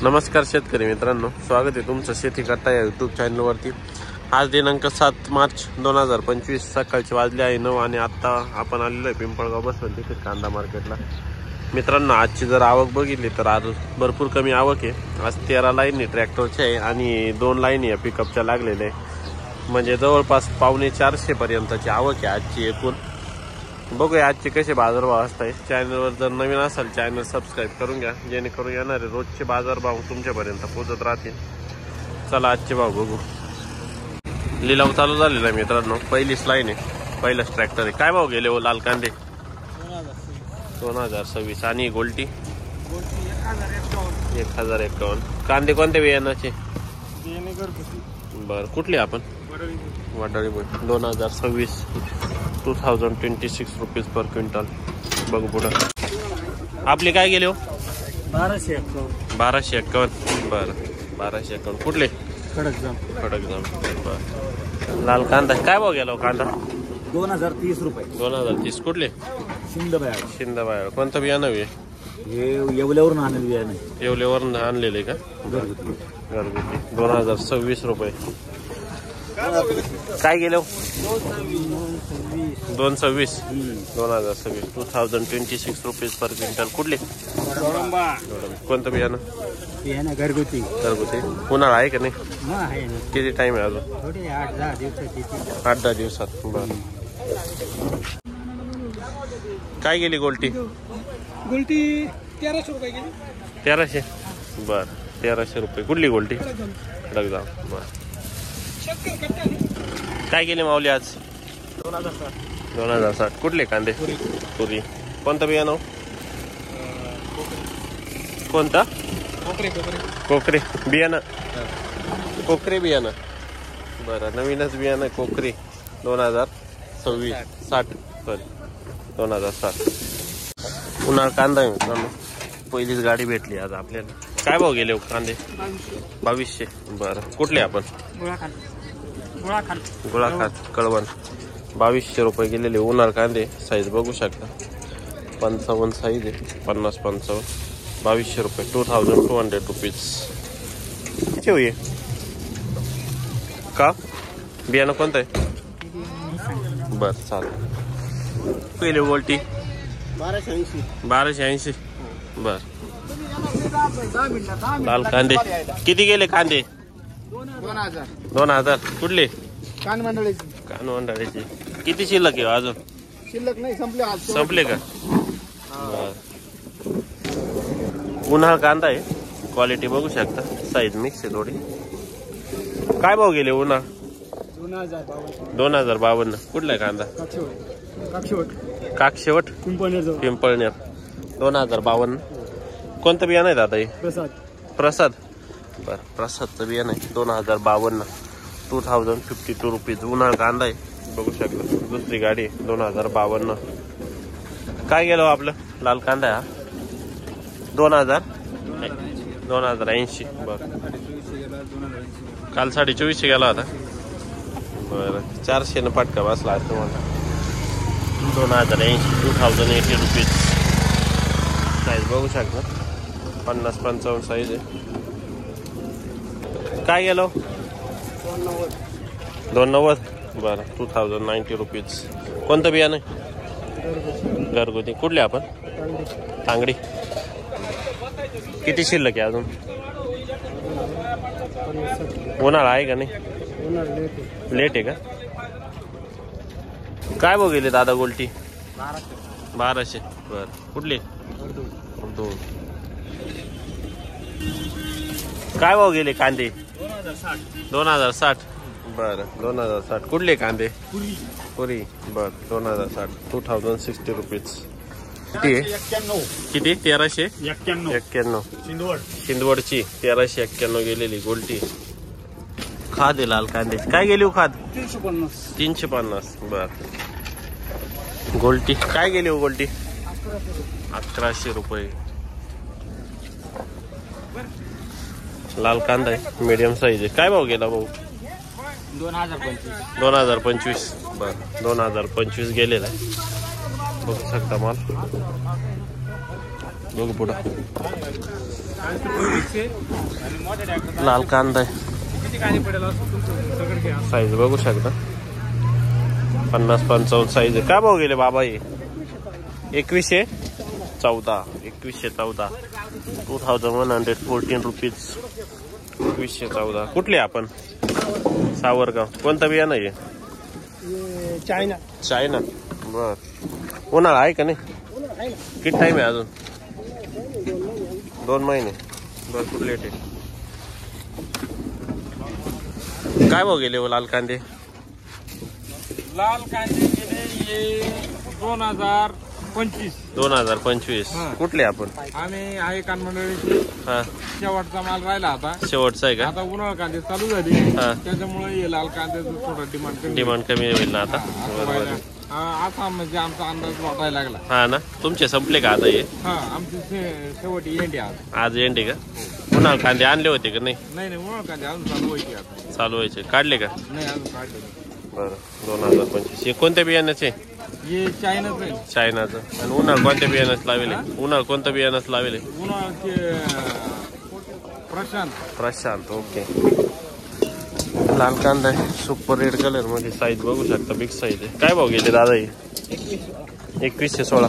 नमस्कार शेतकरी मित्रांनो, स्वागत आहे तुमचं शेती करता या यूट्यूब चॅनलवरती। आज दिनांक 7 मार्च 2025 सकाळचे वाजले आहे 9 आणि आत्ता आपण आलेलो आहे पिंपळगाव बसवंत इथे कांदा मार्केटला। मित्रांनो, आजची जर आवक बघितली तर आज भरपूर कमी आवक आहे। आज 13 लाईन ट्रॅक्टरच्या आहे आणि 2 लाईन या पिकअपच्या लागलेल्या आहे, म्हणजे जवळपास 450 पर्यंतची आवक आहे आजची एकूण। बघूया आजचे कसे बाजारभाव असतात। चॅनलवर जर नवीन असाल चॅनल सबस्क्राईब करून घ्या, जेणेकरून येणारे रोजचे बाजारभाव तुमच्यापर्यंत पोहोचत राहतील। चला आजचे भाव बघू। लिलाव चालू झालेला आहे मित्रांनो, पहिलीच लाईन आहे, पहिलाच ट्रॅक्टर आहे। काय भाव गेले हो लाल कांदे? 2026 आणि गोल्टी 1051। कांदे कोणत्या बियाणाचे? बरं, कुठले आपण? Wadali 2026 2026 rupees per quintal. बघू पुढं आपले काय गेले हो? 1251। बरं 1251। कुठले? खडकजाम। बरं, लाल कांदा काय भाव गेला हो कांदा? 2030 रुपये। 2030। कुठले? शिंदबाळ। कोणतं बियाणं आहे हे? येवल्यावरून आणलेलं बियाणं। येवल्यावरून आणलेले का? घरगुती 2026 रुपये। काय गेले हो? 226 2026 2026 रुपीज पर क्विंटल। कुठले? कोणतं बियाणं? घरगुती। उन्हाळा आहे का नाही? किती टाइम आहे अजून? 8-10 दिवसात। बरं, काय गेली गोल्टी? 1300 रुपये गेली। 1300। बर 1300 रुपये। कुठली गोल्टी? खडकजाम। बर, काय गेले माऊली आज? 2060। कुठले कांदे? पुरी। कोणतं बियाणं? कोणता? कोकरे बियाणं। कोकरे बियाणं। बरं, नवीनच बियाणं कोकरे 2026 60 2060। उन्हाळा कांदा आहे मित्रांनो, पहिलीच गाडी भेटली आज आपल्याला। काय भाव गेले कांदे? 2200। बरं, कुठले आपण? गुळाखात कळवण 2200 रुपये गेलेले उन्हाळ कांदे। साईज बघू शकता, 55 साईज आहे, 50-55 2200 रुपये 2200 रुपीज। किती होईल का? बियाणं कोणतं आहे? बरं चालेल। पहिले गोल्टी 1280। बर, लाल कांदे किती गेले कांदे? 2000। कुठले? कानमंडळाचे। किती शिल्लक आहे अजून? शिल्लक नाही, संपले का? उन्हाळ कांदा आहे, क्वालिटी बघू शकता, साईज मिक्स आहे थोडी। काय भाव गेले उन्हाळ? 2052। कुठला आहे कांदा? काकशेवट पिंपळनेर 2052। कोणतं बियाणं आहे दादा हे? प्रसाद। बरं, प्रसादचं बियाणं आहे 2052 2052 रुपीज। उन्हाळ कांदा आहे बघू शकता, दुसरी गाडी 2052। काय गेलो आपलं लाल कांदा आहे हा? 2080। बरं, काल 2450 गेला होता। बरं, 400 न पटका बसला आज तुम्हाला। 2080 2080 रुपीज। साईज बघू शकता, 50-55 साईज आहे। काय गेलो? 290। बरं, 2090 रुपीज। कोणतं बियाणं? घरगुती। कुठले आपण? तांगडी। किती शिल्लक आहे अजून? उन्हाळा आहे का नाही? लेट आहे का? काय भाव गेले दादा गोल्टी? 1200। बर, कुठले? दोन। काय भाव गेले कांदे? 2060। बरं, 2060। कुठले कांदे? पुरी। बर, 2060 2060 रुपीज। किती? 1391। शिंदवडची 1391 गेलेली गोल्टी। खाद आहे लाल कांदे। काय गेली हो खाद? 350। बर, गोल्टी काय गेली हो गोल्टी? 1100 रुपये। लाल कांदा आहे, मीडियम साईज आहे। काय भाव गेला भाऊ? 2025। बर, 2025 गेलेला आहे, बघू शकता माल। बघू पुढं लाल कांदा आहे. साईज बघू शकता 50-55 साईज आहे. काय भाव गेले बाबा हे? 2114 2114 रुपीज 2114. कुठले आपण? सावरगाव. कोणता बियाणं आहे? चायना. बर. उन्हाळा आहे का नाही? किती टाइम आहे अजून? 2 महिने. भरपूर लेट आहे. काय भाव गेले लाल कांदे? लाल कांदे गेले 2025. कुठले आपण? आम्ही आहे कानमंडळी. हा शेवटचा माल राहिला आता. शेवटचा आहे का? आता उन्हाळा कांदे चालू झाली त्याच्यामुळे हे लाल कांद्याचं थोडं डिमांड कमी होईल ना आता? असा म्हणजे आमचा अंदाज वाटायला लागला. हा ना. तुमचे संपले का आता हे? हा आमची शेवटी एंडी आज एंडी का? उन्हाळ कांदे आणले होते का नाही? नाही उन्हाळा कांदे अजून चालू व्हायचे आता. चालू व्हायचे. काढले का? नाही अजून काढले. बरं. 2025. हे कोणत्या बियाण्याचे? हे चायनाच आहे. चायनाचं. आणि उन्हाळ कोणत्या बियाण्याच लावेल? उन्हाळ कोणत्या बियाण्याच लावेल? उन्हाळ्याचे प्रशांत. ओके. लाल कांदा आहे सुपर रेड कलर मध्ये. साईज बघू शकता बिग साईज आहे. काय भाव गेले दादा हे? 2116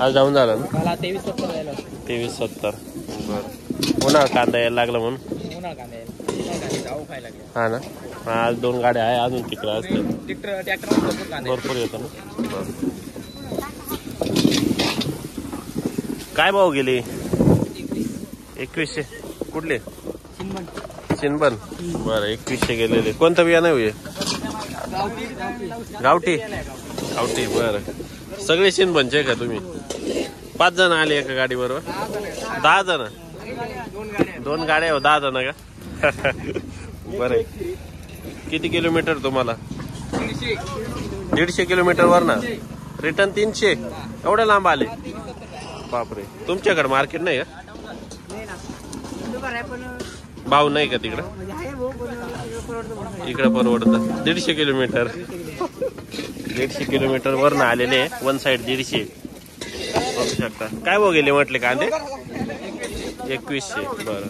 आज डाऊन झाला ना? 2370. बरं. उन्हाळ कांदा यायला लागला म्हणून. हा ना. आज 2 गाड्या आहे अजून तिकडे असतात. भरपूर येतं ना. बरं. काय भाव गेले? 2100. कुठले? चिनबन. बरं 2100 गेलेले. कोणतं बियाणं आहे? गावठी. बरं. सगळे चिनबनचे का तुम्ही? 5 जण आले एका गाडी बरोबर? 10 जण? 2 गाड्या हो 10 जण का? बरं. किती किलोमीटर तुम्हाला? 150 किलोमीटर वर ना. रिटर्न 300. एवढ्या लांब आले? बापरे. तुमच्याकडे मार्केट नाही का? भाव नाही का तिकडं? इकडं परवडतं. 150 किलोमीटर. 150 किलोमीटर वर ना आलेले. वन साइड 150 बघू शकता. काय भाव गेले म्हटले कांदे? 2100. बरं.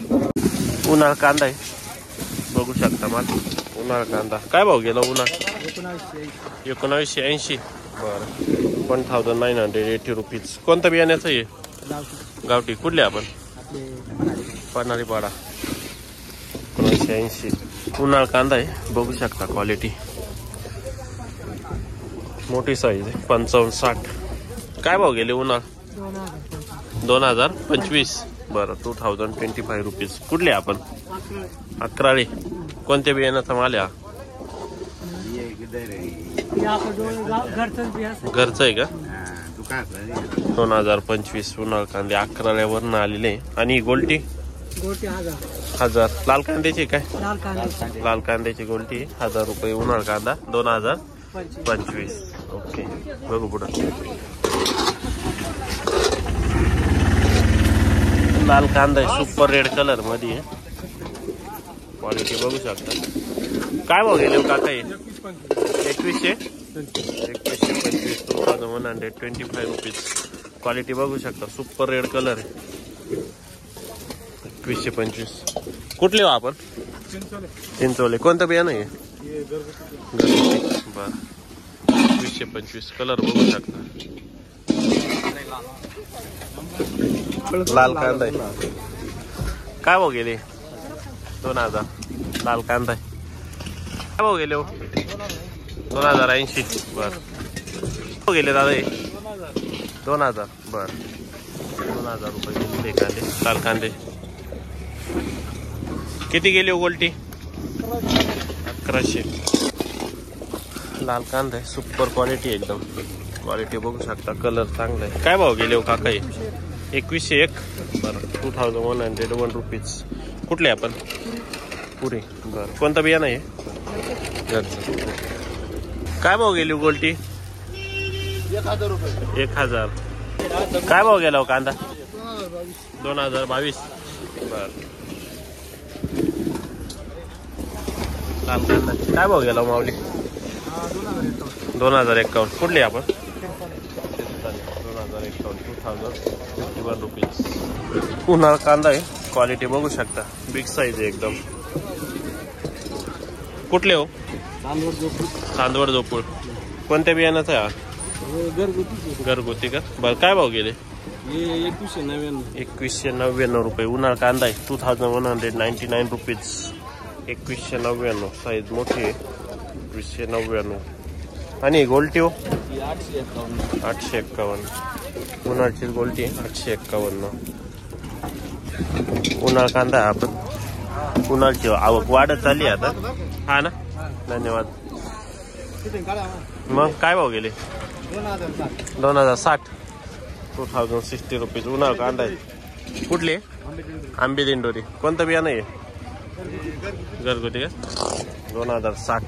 उन्हाळ कांदा आहे बघू शकता मला. उन्हाळ कांदा काय भाव गेला? उन्हाळ 1980. बरं. 1980 रुपीज. कोणत्या बियाण्याचं आहे? गावठी. कुठले आपण? पन्हाळीपाडा. 1980. उन्हाळ कांदा आहे बघू शकता. क्वालिटी मोठी साईज आहे. 55-60. काय भाव गेले उन्हाळ? 2025. बरं. 2025 रुपीज. कुठले आपण? अकराळे. कोणत्या बियाण्याचा माल आहे? घरचं आहे का? 2025 उन्हाळ कांदे अकराळ्यावरनं आलेले. आणि गोल्टी 1000. लाल कांद्याची काय? लाल कांद्याची गोल्टी 1000 रुपये. उन्हाळ कांदा 2025. ओके. बघू पुढं. लाल कांदा आहे सुपर रेड कलर मध्ये. क्वालिटी बघू शकता. काय भाव गेले काका? 2125. 2125 रुपीज. क्वालिटी बघू शकता. सुपर रेड कलर आहे. 2125. कुठले हो आपण? चिंचोले. कोणतं बियाणं आहे? बर. 2125 कलर बघू शकता. लाल कांदा आहे. काय भाव गेले? 2000. लाल कांदा आहे. काय भाव गेले? 2080. बर. गेले दादा? 2000. बर. 2000 रुपये गेले कांदे. लाल कांदे. किती गेले गोल्टी? 1100. लाल कांदा आहे सुपर क्वालिटी एकदम. क्वालिटी बघू शकता. कलर चांगला आहे. काय भाव गेले काका? 2101. बरं. 2101 रुपीज. कुठले आपण? पुरे. बरं. कोणतं बियाणं आहे? घरचं. काय भाव गेली गोल्टी? 1000 रुपये. 1000. काय भाव गेला कांदा? 2022. बर. लाल कांदा काय भाव गेला माऊली? 2051. कुठले आपण? 2051. Discount 2051 rupees. उन्हाळा कांदा आहे, क्वालिटी बघू शकता, बिग साईज आहे एकदम. कुठले हो? चांदवड जोपूळ. कोणत्या बियाण्याचा आहे हा? घरगुती का? बरं, काय भाव गेले? 2199 रुपये. उन्हाळा कांदा आहे 2199 रुपीज. 2199 साईज मोठी आहे. 2199. आणि गोल्टी हो? 851. उन्हाळची गोल्टी 851. उन्हाळा कांदा आहे. आपण उन्हाळची आवक वाढत चालली आता. हा ना, धन्यवाद. मग काय भाव गेले? 2060. 2060 रुपीज. उन्हाळा कांदा आहे. कुठले? आंबे दिंडोरी. कोणतं बियाणं आहे? घरगुती का? 2060.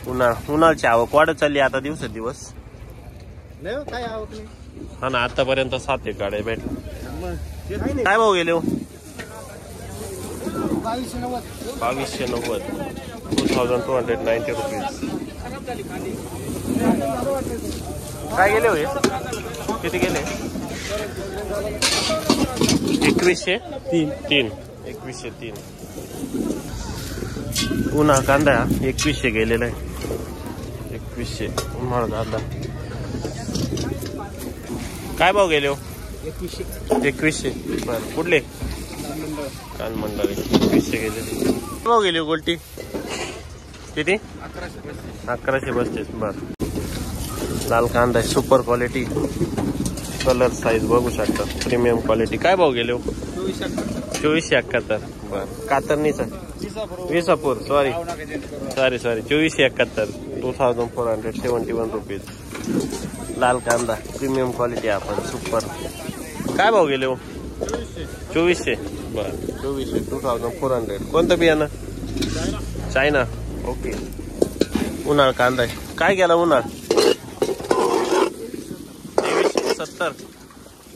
उन्हाळ्याची आवक वाढत चालली आता दिवसेंदिवस. हा ना, आतापर्यंत 7 एक गाड्या भेटल्या. काय भाव गेले हो? 2290. 2290 रुपीज. काय गेले हो? किती गेले? 2103. 2103. उन्हाळा कांदा 2100 गेलेला आहे. 2100 उन्हाळा कांदा. काय भाव गेले हो? 2100. बरं, कुठले? कान मंडळी. 2100 गेलेले. काय भाव गेले हो गोल्टी? किती? 1135. बरं, लाल कांदा आहे, सुपर क्वालिटी, कलर साईज बघू शकता, प्रीमियम क्वालिटी. काय भाव गेले हो? 2471. बरं, कातरणीचा विसापूर. सॉरी 2471. 2471 रुपीज. लाल कांदा प्रीमियम क्वालिटी आपण सुपर. काय भाव गेले हो? 2400. बरं, 2400. 2400. कोणतं बियाणं? चायना. ओके. उन्हाळा कांदा आहे. काय गेला उन्हाळा? 2370.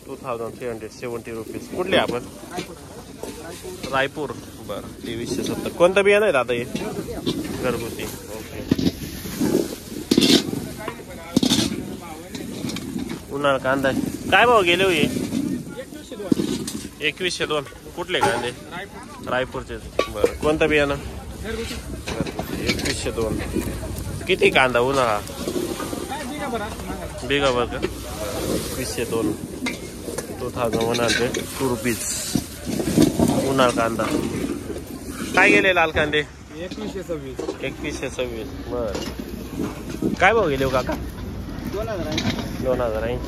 2370 रुपीज. कुठले आपण? रायपूर. बरं, 2370. कोणतं बियाणं आहे दादा हे? घरगुती. ओके. उन्हाळा कांदा आहे. काय भाव गेले हो हे? 2102. कुठले कांदे? रायपूरचे. बरं, कोणतं बियाणं? घरगुती. 2102. किती कांदा उन्हाळा? बिगा भर का? 2102. 2102 रुपीज. उन्हाळा कांदा. काय गेले लाल कांदे? 2126. बर, काय भाव गेले हो काका? 2080.